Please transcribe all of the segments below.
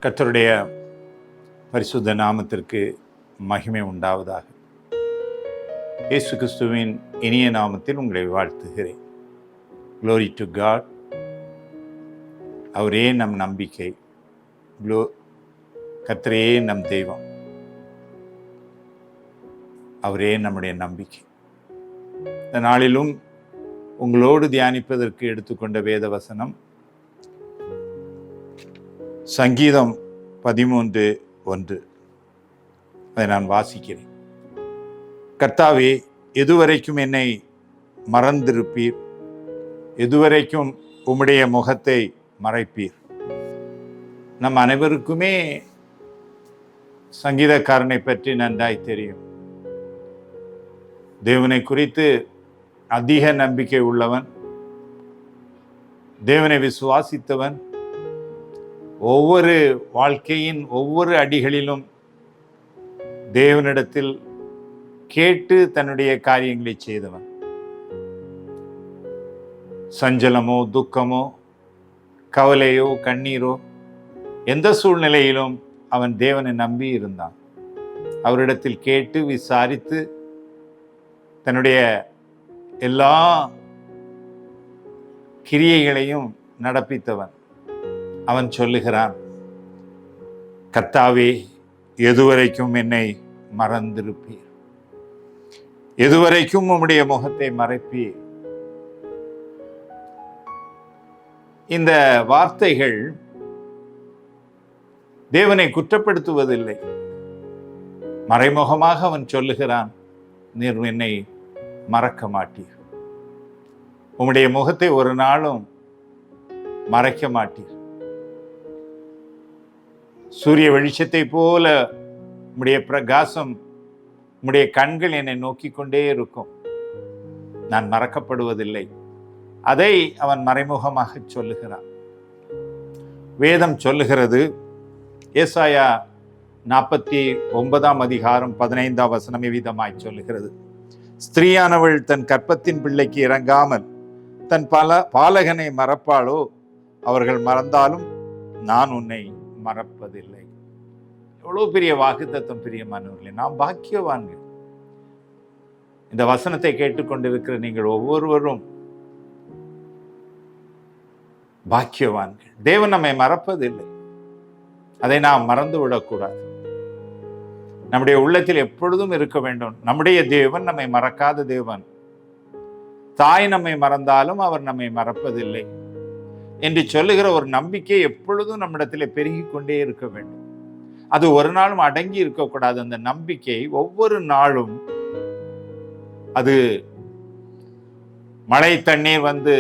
கர்த்தருடைய பரிசுத்த நாமத்திற்கு மகிமை உண்டாவதாக. இயேசு கிறிஸ்துவின் இனிய நாமத்தில் உங்களை வாழ்த்துகிறேன். Glory to God. அவரே நம் நம்பிக்கை, கர்த்தரே நம் தெய்வம், அவரே நம்முடைய நம்பிக்கை. இந்த நாளிலும் உங்களோடு தியானிப்பதற்கு எடுத்துக்கொண்ட வேத வசனம் சங்கீதம் 13:1. அதை நான் வாசிக்கிறேன். கர்த்தாவே, எதுவரைக்கும் என்னை மறந்திருப்பீர்? எதுவரைக்கும் உம்முடைய முகத்தை மறைப்பீர்? நம் அனைவருக்குமே சங்கீதக்காரனை பற்றி நன்றாய் தெரியும். தேவனை குறித்து அதிக நம்பிக்கை உள்ளவன், தேவனை விசுவாசித்தவன், ஒவ்வொரு வாழ்க்கையின் ஒவ்வொரு அடிகளிலும் தேவனிடத்தில் கேட்டு தன்னுடைய காரியங்களை செய்தவன். சஞ்சலமோ துக்கமோ கவலையோ கண்ணீரோ எந்த சூழ்நிலையிலும் அவன் தேவனை நம்பி இருந்தான். அவரிடத்தில் கேட்டு விசாரித்து தன்னுடைய எல்லா கிரியைகளையும் நடப்பித்தவன். அவன் சொல்லுகிறான், கர்த்தாவே, எதுவரைக்கும் என்னை மறந்திருப்பீர்? எதுவரைக்கும் உம்முடைய முகத்தை மறைப்பீர்? இந்த வார்த்தைகள் தேவனை குற்றப்படுத்துவதில்லை. மறைமுகமாக அவன் சொல்லுகிறான், நீர் என்னை மறக்க மாட்டீர், உம்முடைய முகத்தை ஒரு நாளும் மறைக்க மாட்டீர். சூரிய வெளிச்சத்தை போல உம்முடைய பிரகாசம், உம்முடைய கண்கள் என்னை நோக்கி கொண்டே இருக்கும், நான் மறக்கப்படுவதில்லை. அதை அவன் மறைமுகமாக சொல்லுகிறான். வேதம் சொல்லுகிறது, ஏசாயா 49:15 விதமாய் சொல்லுகிறது, ஸ்திரீயானவள் தன் கற்பத்தின் பிள்ளைக்கு இறங்காமல் தன் பாலகனை மறப்பாளோ? அவர்கள் மறந்தாலும் நான் உன்னை மறப்பதில்லை. எவ்வளவு பெரிய வாக்குத்தத்தம் பிரியமானவர்களே! நாம் பாக்கியவான்கள். இந்த வசனத்தை கேட்டுக்கொண்டிருக்கிற நீங்கள் ஒவ்வொருவரும் பாக்கியவான்கள். தேவன் நம்மை மறப்பதில்லை. அதை நாம் மறந்து விடக்கூடாது. நம்முடைய உள்ளத்தில் எப்பொழுதும் இருக்க வேண்டும், நம்முடைய தேவன் நம்மை மறக்காத தேவன். தாய் நம்மை மறந்தாலும் அவர் நம்மை மறப்பதில்லை என்று சொல்லுகிற ஒரு நம்பிக்கை எப்பொழுதும் நம்மிடத்தில் பெருகி கொண்டே இருக்க வேண்டும். அது ஒரு நாளும் அடங்கி இருக்கக்கூடாது. அந்த நம்பிக்கை ஒவ்வொரு நாளும் அது மழை தண்ணீர் வந்து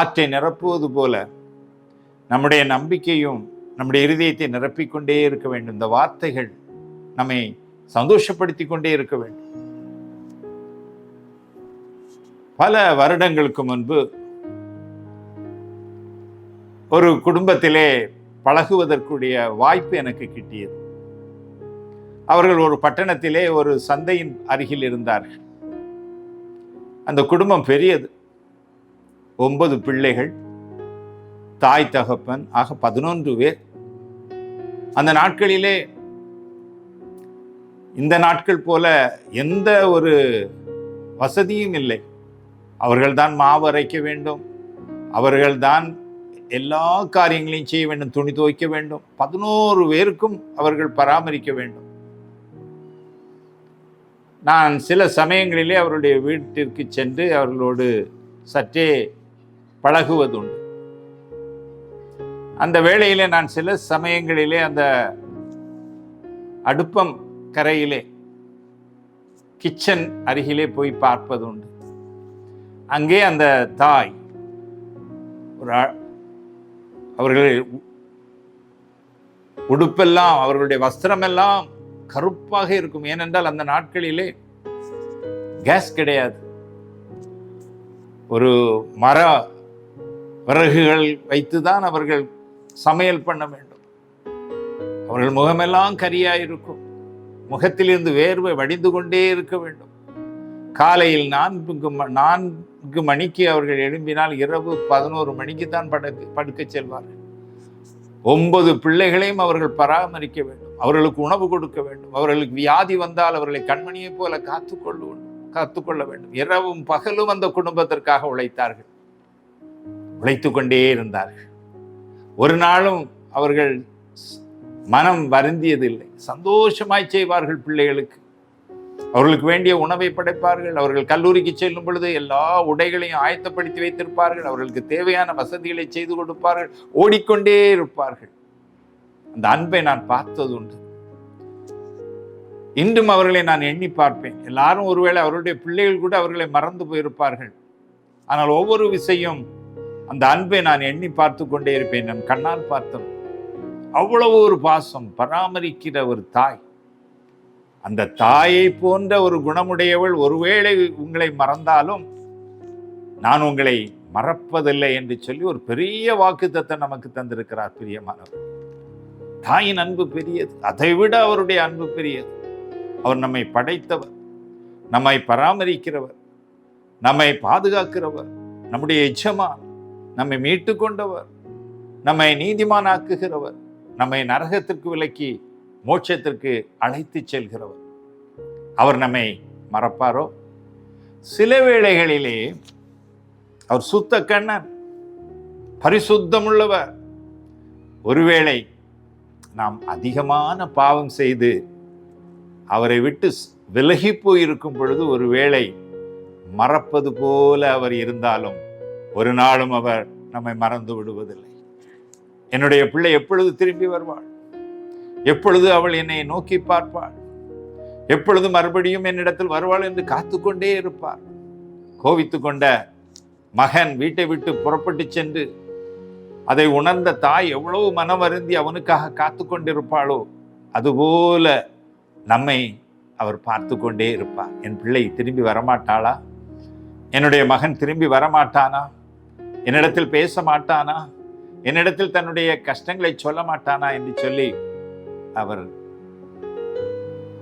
ஆற்றை நிரப்புவது போல நம்முடைய நம்பிக்கையும் நம்முடைய இருதயத்தை நிரப்பிக்கொண்டே இருக்க வேண்டும். இந்த வார்த்தைகள் நம்மை சந்தோஷப்படுத்தி கொண்டே இருக்க வேண்டும். பல வருடங்களுக்கு முன்பு ஒரு குடும்பத்திலே பழகுவதற்குரிய வாய்ப்பு எனக்கு கிட்டியது. அவர்கள் ஒரு பட்டணத்திலே ஒரு சந்தையின் அருகில் இருந்தார்கள். அந்த குடும்பம் பெரியது. 9 பிள்ளைகள், தாய் தகப்பன், ஆக 11 பேர். அந்த நாட்களிலே இந்த நாட்கள் போல எந்த ஒரு வசதியும் இல்லை. அவர்கள்தான் மாவு அரைக்க வேண்டும், அவர்கள்தான் எல்லா காரியங்களையும் செய்ய வேண்டும், துணி துவைக்க வேண்டும். 11 பேருக்கும் அவர்கள் பராமரிக்க வேண்டும். நான் சில சமயங்களிலே அவருடைய வீட்டிற்கு சென்று அவர்களோடு சற்றே பழகுவதுண்டு. அந்த வேளையிலே நான் சில சமயங்களிலே அந்த அடுப்பம் கரையிலே கிச்சன் அருகிலே போய் பார்ப்பதுண்டு. அங்கே அந்த தாய் அவர்கள் உடுப்பெல்லாம், அவர்களுடைய வஸ்திரமெல்லாம் கருப்பாக இருக்கும். ஏனென்றால் அந்த நாட்களிலே கேஸ் கிடையாது. ஒரு மர விறகுகள் வைத்துதான் அவர்கள் சமையல் பண்ண வேண்டும். அவர்கள் முகமெல்லாம் கரியாயிருக்கும். முகத்திலிருந்து வேர்வை வடிந்து கொண்டே இருக்க வேண்டும். காலையில் 4 மணிக்கு அவர்கள் எழும்பினால் இரவு 11 மணிக்கு தான் படுக்க செல்வார்கள். 9 பிள்ளைகளையும் அவர்கள் பராமரிக்க வேண்டும், அவர்களுக்கு உணவு கொடுக்க வேண்டும், அவர்களுக்கு வியாதி வந்தால் அவர்களை கண்மணியை போல காத்துக்கொள்ள வேண்டும். இரவும் பகலும் அந்த குடும்பத்திற்காக உழைத்தார்கள், உழைத்து கொண்டே இருந்தார்கள். ஒரு நாளும் அவர்கள் மனம் வருந்தியதில்லை. சந்தோஷமாய் செய்வார்கள். பிள்ளைகளுக்கு அவர்களுக்கு வேண்டிய உணவை படைப்பார்கள். அவர்கள் கல்லூரிக்கு செல்லும் பொழுது எல்லா உடைகளையும் ஆயத்தப்படுத்தி வைத்திருப்பார்கள். அவர்களுக்கு தேவையான வசதிகளை செய்து கொடுப்பார்கள். ஓடிக்கொண்டே இருப்பார்கள். அந்த அன்பை நான் பார்த்தது உண்டு. இன்றும் அவர்களை நான் எண்ணி பார்ப்பேன். எல்லாரும் ஒருவேளை அவருடைய பிள்ளைகள் கூட அவர்களை மறந்து போயிருப்பார்கள். ஆனால் ஒவ்வொரு விஷயம் அந்த அன்பை நான் எண்ணி பார்த்து கொண்டே இருப்பேன். நான் கண்ணால் பார்த்தோம். அவ்வளவு ஒரு பாசம், பராமரிக்கிற ஒரு தாய். அந்த தாயை போன்ற ஒரு குணமுடையவள் ஒருவேளை உங்களை மறந்தாலும் நான் உங்களை மறப்பதில்லை என்று சொல்லி ஒரு பெரிய வாக்குத்தத்தை நமக்கு தந்திருக்கிறார். பிரியமானவர், தாயின் அன்பு பெரியது, அதைவிட அவருடைய அன்பு பெரியது. அவர் நம்மை படைத்தவர், நம்மை பராமரிக்கிறவர், நம்மை பாதுகாக்கிறவர், நம்முடைய எஜமான், நம்மை மீட்டு கொண்டவர், நம்மை நீதிமானாக்குகிறவர், நம்மை நரகத்திற்கு விலக்கி மோட்சத்திற்கு அழைத்து செல்கிறவர். அவர் நம்மை மறப்பாரோ? சில வேளைகளிலே அவர் சுத்த கண்ணன், பரிசுத்தமுள்ளவர். ஒருவேளை நாம் அதிகமான பாவம் செய்து அவரை விட்டு விலகி போயிருக்கும் பொழுது ஒருவேளை மறப்பது போல அவர் இருந்தாலும் ஒரு நாளும் அவர் நம்மை மறந்து விடுவதில்லை. என்னுடைய பிள்ளை எப்பொழுது திரும்பி வருவாள்? எப்பொழுது அவள் என்னை நோக்கி பார்ப்பாள்? எப்பொழுது மறுபடியும் என்னிடத்தில் வருவாள் என்று காத்துக்கொண்டே இருப்பார். கோவித்து கொண்ட மகன் வீட்டை விட்டு புறப்பட்டு சென்று அதை உணர்ந்த தாய் எவ்வளவு மனம் வருந்தி அவனுக்காக காத்து கொண்டிருப்பாளோ அதுபோல நம்மை அவர் பார்த்து கொண்டே இருப்பார். என் பிள்ளை திரும்பி வரமாட்டாளா? என்னுடைய மகன் திரும்பி வரமாட்டானா? என்னிடத்தில் பேச மாட்டானா? என்னிடத்தில் தன்னுடைய கஷ்டங்களை சொல்ல மாட்டானா என்று சொல்லி அவர்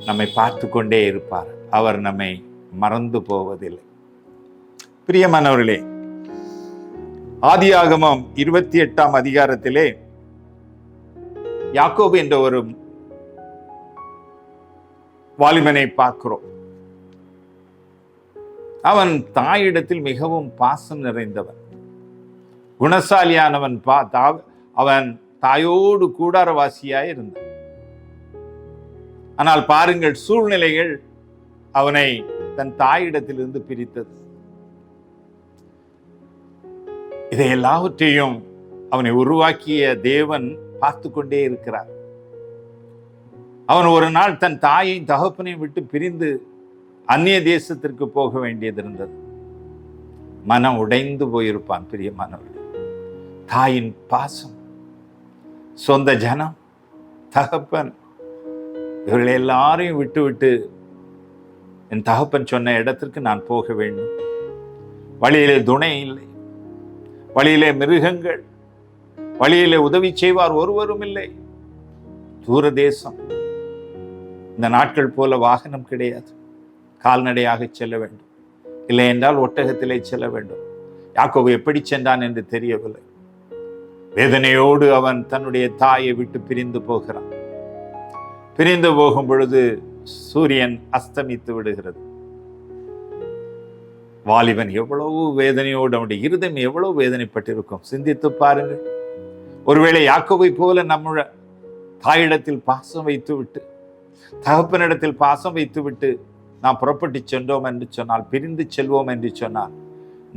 நம்மை பார்த்து கொண்டே இருப்பார். அவர் நம்மை மறந்து போவதில்லை. பிரியமானவர்களே, ஆதியாகமம் 28ஆம் அதிகாரத்திலே யாக்கோபு என்ற ஒரு வாலிபனை பார்க்கிறோம். அவன் தாயிடத்தில் மிகவும் பாசம் நிறைந்தவன், குணசாலியானவன். அவன் தாயோடு கூடாரவாசியாய் இருந்தான். ஆனால் பாருங்கள், சூழ்நிலைகள் அவனை தன் தாயிடத்திலிருந்து பிரித்தது. இதை எல்லாவற்றையும் அவனை உருவாக்கிய தேவன் பார்த்து கொண்டே இருக்கிறார். அவன் ஒரு நாள் தன் தாயையும் தகப்பனையும் விட்டு பிரிந்து அந்நிய தேசத்திற்கு போக வேண்டியது இருந்தது. மனம் உடைந்து போயிருப்பான். பிரியமானவர்கள், தாயின் பாசம், சொந்த ஜனம், தகப்பன், இவர்கள் எல்லாரையும் விட்டு விட்டு என் தகப்பன் சொன்ன இடத்திற்கு நான் போக வேண்டும். வழியிலே துணை இல்லை, வழியிலே மிருகங்கள், வழியிலே உதவி செய்வார் ஒருவரும் இல்லை. தூர தேசம். இந்த நாட்கள் போல வாகனம் கிடையாது. கால்நடையாக செல்ல வேண்டும், இல்லை என்றால் ஒட்டகத்திலே செல்ல வேண்டும். யாக்கோபு எப்படி சென்றான் என்று தெரியவில்லை. வேதனையோடு அவன் தன்னுடைய தாயை விட்டு பிரிந்து போகிறான். பிரிந்து போகும் பொழுது சூரியன் அஸ்தமித்து விடுகிறது. வாலிபன் எவ்வளவு வேதனையோடு, அவனுடைய இருதயம் எவ்வளவு வேதனைப்பட்டிருக்கும், சிந்தித்து பாருங்கள். ஒருவேளை யாக்கோபை போல நம்முடைய தாயிடத்தில் பாசம் வைத்து விட்டு, தகப்பனிடத்தில் பாசம் வைத்து விட்டு நாம் புறப்பட்டு சென்றோம் என்று சொன்னால், பிரிந்து செல்வோம் என்று சொன்னால்,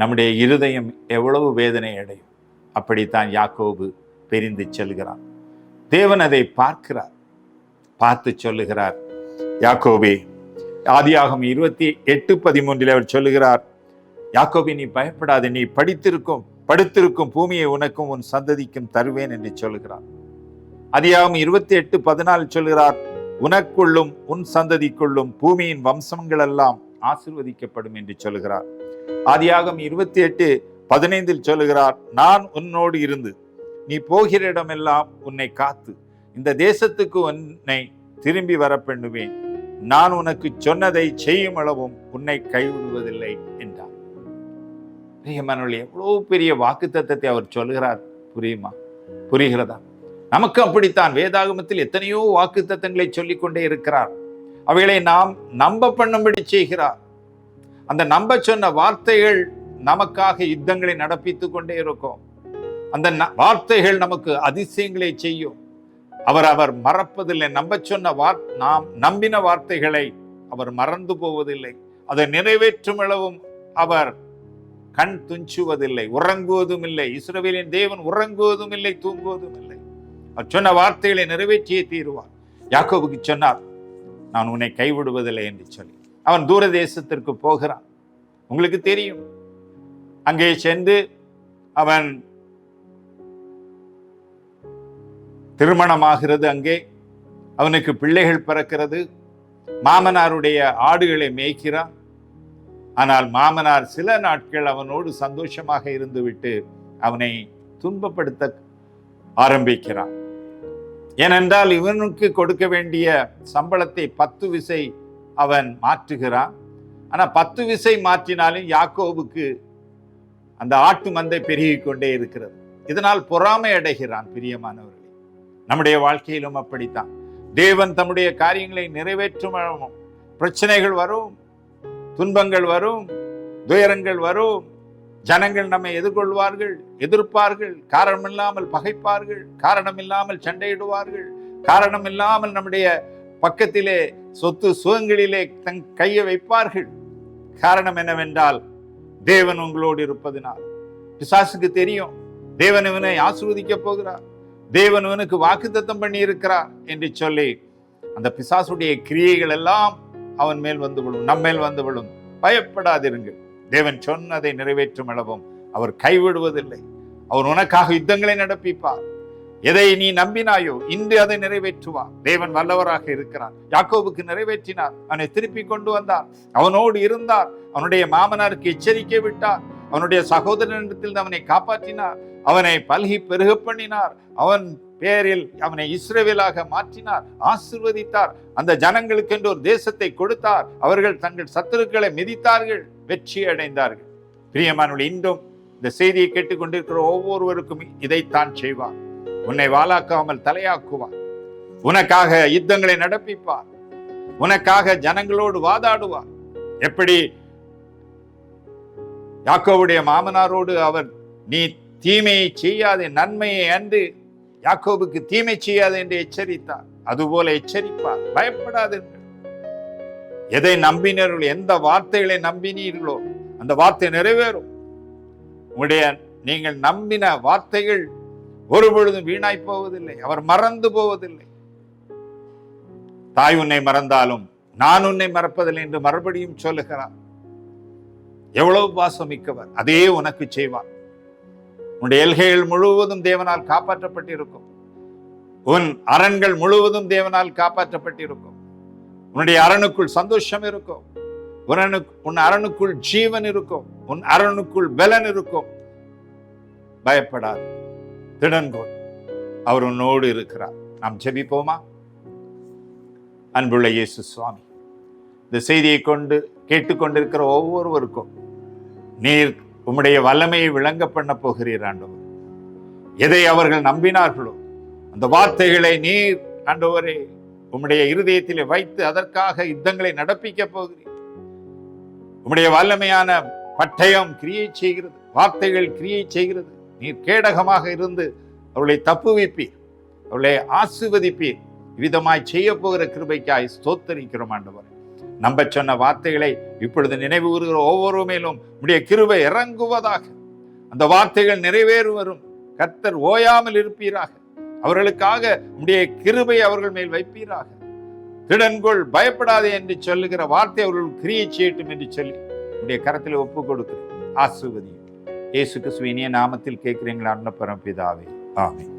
நம்முடைய இருதயம் எவ்வளவு வேதனை அடையும். அப்படித்தான் யாக்கோபு பிரிந்து செல்கிறான். தேவன் அதை பார்க்கிறார், பார்த்து சொல்லுகிறார், யாக்கோபே, ஆதியாகமம் 28:13 அவர் சொல்லுகிறார், யாக்கோபே, நீ பயப்படாதே, நீ படுத்திருக்கும் பூமியை உனக்கும் உன் சந்ததிக்கும் தருவேன் என்று சொல்லுகிறார். ஆதியாகமம் 28:14 சொல்லுகிறார், உனக்குள்ளும் உன் சந்ததிக்குள்ளும் பூமியின் வம்சங்கள் எல்லாம் ஆசீர்வதிக்கப்படும் என்று சொல்லுகிறார். ஆதியாகமம் 28:15 சொல்லுகிறார், நான் உன்னோடு இருந்து நீ போகிற இடமெல்லாம் உன்னை காத்து இந்த தேசத்துக்கு உன்னை திரும்பி வர பண்ணுவேன். நான் உனக்கு சொன்னதை செய்யும் அளவும் உன்னை கைவிடுவதில்லை என்றார். பிரியமானவர்களே, எவ்வளவு பெரிய வாக்குத்தத்தத்தை அவர் சொல்லுகிறார். புரிகிறதா? நமக்கு அப்படித்தான் வேதாகமத்தில் எத்தனையோ வாக்குத்தத்தங்களை சொல்லிக் கொண்டே இருக்கிறார். அவைகளை நாம் நம்ப பண்ணும்படி செய்கிறார். அந்த நம்ப சொன்ன வார்த்தைகள் நமக்காக யுத்தங்களை நடப்பித்துக் கொண்டே இருக்கும். அந்த வார்த்தைகள் நமக்கு அதிசயங்களை செய்யும். அவர் மறப்பதில்லை. நம்ப சொன்ன நாம் நம்பின வார்த்தைகளை அவர் மறந்து போவதில்லை. அதை நிறைவேற்றும் அளவும் அவர் கண் துஞ்சுவதில்லை, உறங்குவதும் இல்லை. இஸ்ரவேலின் தேவன் உறங்குவதும் இல்லை, தூங்குவதும் இல்லை. அவர் சொன்ன வார்த்தைகளை நிறைவேற்றியே தீருவார். யாக்கோபுக்கு சொன்னார், நான் உன்னை கைவிடுவதில்லை என்று சொல்லி. அவன் தூர தேசத்திற்கு போகிறான். உங்களுக்கு தெரியும், அங்கே சென்று அவன் திருமணமாகிறது. அங்கே அவனுக்கு பிள்ளைகள் பிறக்கிறது. மாமனாருடைய ஆடுகளை மேய்க்கிறான். ஆனால் மாமனார் சில நாட்கள் அவனோடு சந்தோஷமாக இருந்துவிட்டு அவனை துன்பப்படுத்த ஆரம்பிக்கிறான். ஏனென்றால் இவனுக்கு கொடுக்க வேண்டிய சம்பளத்தை 10 விசை அவன் மாற்றுகிறான். ஆனா 10 விசை மாற்றினாலும் யாக்கோபுக்கு அந்த ஆட்டு மந்தை பெருகிக் கொண்டே இருக்கிறது. இதனால் பொறாமை அடைகிறான். பிரியமானவர்களே, நம்முடைய வாழ்க்கையிலும் அப்படித்தான். தேவன் தம்முடைய காரியங்களை நிறைவேற்றும் பிரச்சனைகள் வரும், துன்பங்கள் வரும், துயரங்கள் வரும். ஜனங்கள் நம்மை எதிர்கொள்வார்கள், எதிர்ப்பார்கள், காரணமில்லாமல் பகைப்பார்கள், காரணமில்லாமல் சண்டையிடுவார்கள், காரணமில்லாமல் நம்முடைய பக்கத்திலே சொத்து சுகங்களிலே தன் கையை வைப்பார்கள். காரணம் என்னவென்றால் தேவன் உங்களோடு இருப்பதனால். பிசாசுக்கு தெரியும் தேவன் இவனை ஆசீர்வதிக்க போகிறார், தேவன் இவனுக்கு வாக்குத்தத்தம் பண்ணி இருக்கிறார் என்று சொல்லி அந்த பிசாசுடைய கிரியைகள் எல்லாம் அவன் மேல் வந்து விடும், நம்மேல் வந்து விடும். பயப்படாதிருங்கள், தேவன் சொன்னதை நிறைவேற்றும் அளவும் அவர் கைவிடுவதில்லை. அவர் உனக்காக யுத்தங்களை நடப்பிப்பார். எதை நீ நம்பினாயோ இன்று அதை நிறைவேற்றுவார். தேவன் வல்லவராக இருக்கிறார். யாக்கோபுக்கு நிறைவேற்றினார். அவனை திருப்பி கொண்டு வந்தார், அவனோடு இருந்தார், அவனுடைய மாமனாருக்கு எச்சரிக்கை விட்டார், அவனுடைய சகோதரனிடத்தில் அவனை காப்பாற்றினார், அவனை பல்கி பெருக பண்ணினார், அவன் பேரில் அவனை இஸ்ரவேலாக மாற்றினார், ஆசீர்வதித்தார். அந்த ஜனங்களுக்கு என்று ஒரு தேசத்தை கொடுத்தார். அவர்கள் தங்கள் சத்துருக்களை மிதித்தார்கள், வெற்றி அடைந்தார்கள். பிரியமானவர்களே, இன்றும் இந்த செய்தியை கேட்டுக்கொண்டிருக்கிற ஒவ்வொருவருக்கும் இதைத்தான் செய்வார். உன்னை வாளாக்காமல் தலையாக்குவார். உனக்காக யுத்தங்களை நடப்பிப்பார். உனக்காக ஜனங்களோடு வாதாடுவார். எப்படி யாக்கோவுடைய மாமனாரோடு அவர் நீ தீமையை செய்யாதே, நன்மையை அன்று யாக்கோபுக்கு தீமை செய்யாது என்று எச்சரித்தார். அதுபோல எச்சரிப்பார். பயப்படாதீர்கள். எதை நம்பினீர்களோ, எந்த வார்த்தைகளை நம்பினீர்களோ அந்த வார்த்தை நிறைவேறும். நீங்கள் நம்பின வார்த்தைகள் ஒருபொழுதும் வீணாய் போவதில்லை. அவர் மறந்து போவதில்லை. தாய் உன்னை மறந்தாலும் நான் உன்னை மறப்பதில்லை என்று மறுபடியும் சொல்லுகிறார். எவ்வளவு பாசமிக்கவர், அதே உனக்கு செய்வார். உன்னுடைய எல்கைகள் முழுவதும் தேவனால் காப்பாற்றப்பட்டிருக்கும். உன் அரண்கள் முழுவதும் தேவனால் காப்பாற்றப்பட்டிருக்கும். உன்னுடைய அரணுக்குள் சந்தோஷம் இருக்கும். உன் அரணுக்குள் ஜீவன் இருக்கும். உன் அரணுக்குள் பலன் இருக்கும். பயப்படாது, திடன்கொள், அவர் உன்னோடு இருக்கிறார். நாம் ஜெபிப்போமா? அன்புள்ள இயேசு சுவாமி, இந்த செய்தியை கொண்டு கேட்டுக்கொண்டிருக்கிற ஒவ்வொருவருக்கும் நீர் உம்முடைய வல்லமையை விளங்க பண்ண போகிறீர் ஆண்டவர். எதை அவர்கள் நம்பினார்களோ அந்த வார்த்தைகளை நீர் ஆண்டவரே உம்முடைய இருதயத்திலே வைத்து அதற்காக யுத்தங்களை நடப்பிக்க போகிறீர். உம்முடைய வல்லமையான பட்டயம் கிரியை செய்கிறது, வார்த்தைகள் கிரியை செய்கிறது. நீர் கேடகமாக இருந்து அவர்களை தப்புவிப்பீர், அவர்களை ஆசீர்வதிப்பீர். விதமாய் செய்ய போகிற கிருபைக்காய் ஸ்தோத்தரிக்கிறோம் ஆண்டவர். நம்ப சொன்ன வார்த்தைகளை இப்பொழுது நினைவு கூறுகிற ஒவ்வொரு மேலும் உடைய கிருபை இறங்குவதாக. அந்த வார்த்தைகள் நிறைவேறுவரும் கர்த்தர் ஓயாமல் இருப்பீராக. அவர்களுக்காக உடைய கிருபை அவர்கள் மேல் வைப்பீராக. திடன்கொள், பயப்படாதே என்று சொல்லுகிற வார்த்தை அவர்கள் கிரியை செய்யட்டும் என்று சொல்லி உடைய கரத்தில் ஒப்புக் கொடுக்கிறேன். ஆசீர்வதியும். இயேசு கிறிஸ்துவின் இனிய நாமத்தில் கேட்கிறீங்களா பரமபிதாவே, ஆமென்.